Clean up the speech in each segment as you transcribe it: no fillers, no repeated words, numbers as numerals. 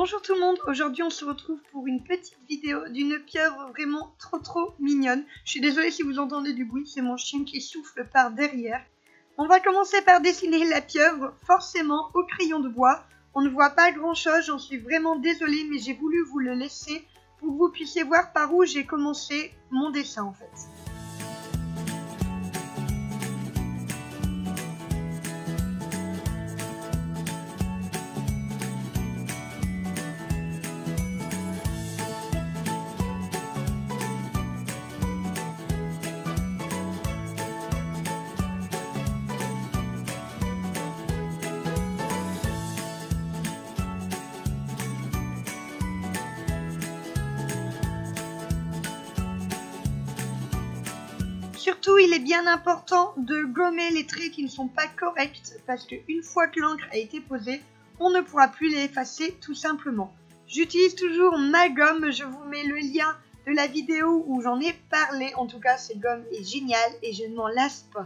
Bonjour tout le monde, aujourd'hui on se retrouve pour une petite vidéo d'une pieuvre vraiment trop mignonne. Je suis désolée si vous entendez du bruit, c'est mon chien qui souffle par derrière. On va commencer par dessiner la pieuvre, forcément au crayon de bois. On ne voit pas grand chose, j'en suis vraiment désolée, mais j'ai voulu vous le laisser pour que vous puissiez voir par où j'ai commencé mon dessin en fait. Surtout, il est bien important de gommer les traits qui ne sont pas corrects parce qu'une fois que l'encre a été posée, on ne pourra plus les effacer tout simplement. J'utilise toujours ma gomme, je vous mets le lien de la vidéo où j'en ai parlé. En tout cas, cette gomme est géniale et je ne m'en lasse pas.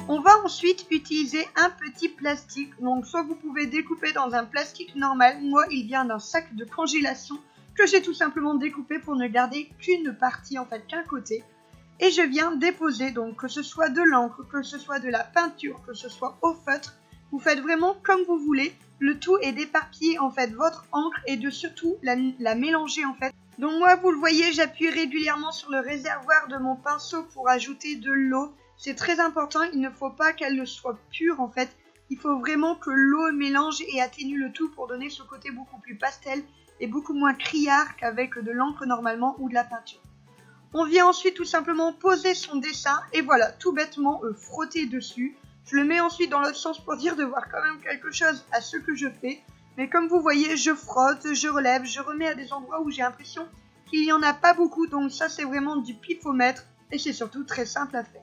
On va ensuite utiliser un petit plastique, donc soit vous pouvez découper dans un plastique normal, moi il vient d'un sac de congélation que j'ai tout simplement découpé pour ne garder qu'une partie, en fait qu'un côté. Et je viens déposer, donc que ce soit de l'encre, que ce soit de la peinture, que ce soit au feutre, vous faites vraiment comme vous voulez, le tout est d'éparpiller en fait votre encre et de surtout la mélanger en fait. Donc moi vous le voyez, j'appuie régulièrement sur le réservoir de mon pinceau pour ajouter de l'eau. C'est très important, il ne faut pas qu'elle soit pure en fait, il faut vraiment que l'eau mélange et atténue le tout pour donner ce côté beaucoup plus pastel et beaucoup moins criard qu'avec de l'encre normalement ou de la peinture. On vient ensuite tout simplement poser son dessin et voilà, tout bêtement frotter dessus. Je le mets ensuite dans l'autre sens pour dire de voir quand même quelque chose à ce que je fais. Mais comme vous voyez, je frotte, je relève, je remets à des endroits où j'ai l'impression qu'il n'y en a pas beaucoup, donc ça c'est vraiment du pifomètre et c'est surtout très simple à faire.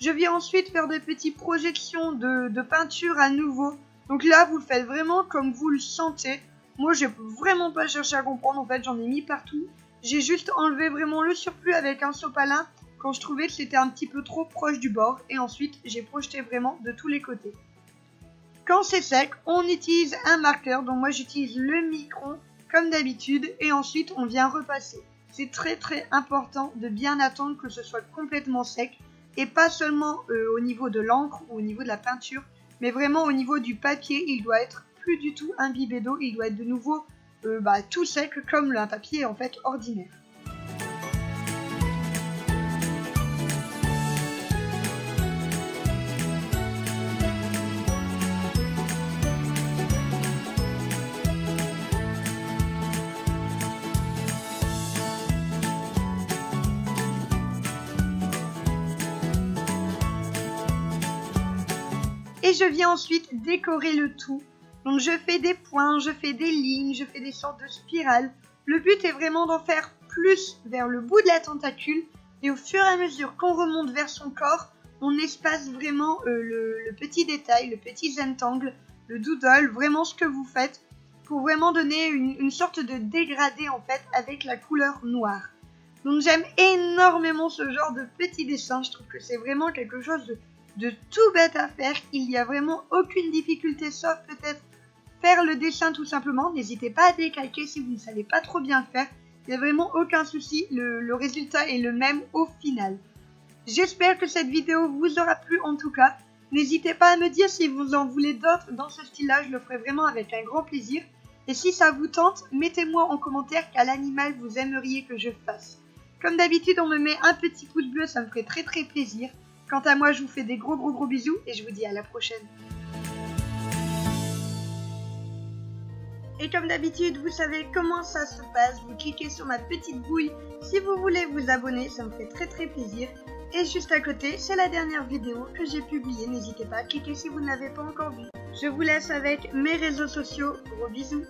Je viens ensuite faire des petites projections de peinture à nouveau. Donc là, vous le faites vraiment comme vous le sentez. Moi, j'ai vraiment pas cherché à comprendre. En fait, j'en ai mis partout. J'ai juste enlevé vraiment le surplus avec un sopalin quand je trouvais que c'était un petit peu trop proche du bord. Et ensuite, j'ai projeté vraiment de tous les côtés. Quand c'est sec, on utilise un marqueur. Donc moi, j'utilise le micron comme d'habitude. Et ensuite, on vient repasser. C'est très important de bien attendre que ce soit complètement sec. Et pas seulement au niveau de l'encre ou au niveau de la peinture, mais vraiment au niveau du papier, il doit être plus du tout imbibé d'eau, il doit être de nouveau tout sec comme un papier en fait ordinaire. Et je viens ensuite décorer le tout. Donc je fais des points, je fais des lignes, je fais des sortes de spirales. Le but est vraiment d'en faire plus vers le bout de la tentacule. Et au fur et à mesure qu'on remonte vers son corps, on espace vraiment le petit détail, le petit zentangle, le doodle, vraiment ce que vous faites. Pour vraiment donner une sorte de dégradé en fait avec la couleur noire. Donc j'aime énormément ce genre de petits dessins. Je trouve que c'est vraiment quelque chose de tout bête à faire, il n'y a vraiment aucune difficulté sauf peut-être faire le dessin tout simplement. N'hésitez pas à décalquer si vous ne savez pas trop bien faire, il n'y a vraiment aucun souci, le résultat est le même au final. J'espère que cette vidéo vous aura plu en tout cas, n'hésitez pas à me dire si vous en voulez d'autres dans ce style-là, je le ferai vraiment avec un grand plaisir. Et si ça vous tente, mettez-moi en commentaire quel animal vous aimeriez que je fasse. Comme d'habitude, on me met un petit pouce bleu, ça me ferait très plaisir. Quant à moi, je vous fais des gros bisous et je vous dis à la prochaine. Et comme d'habitude, vous savez comment ça se passe. Vous cliquez sur ma petite bouille si vous voulez vous abonner, ça me fait très plaisir. Et juste à côté, c'est la dernière vidéo que j'ai publiée. N'hésitez pas à cliquer si vous ne l'avez pas encore vue. Je vous laisse avec mes réseaux sociaux. Gros bisous.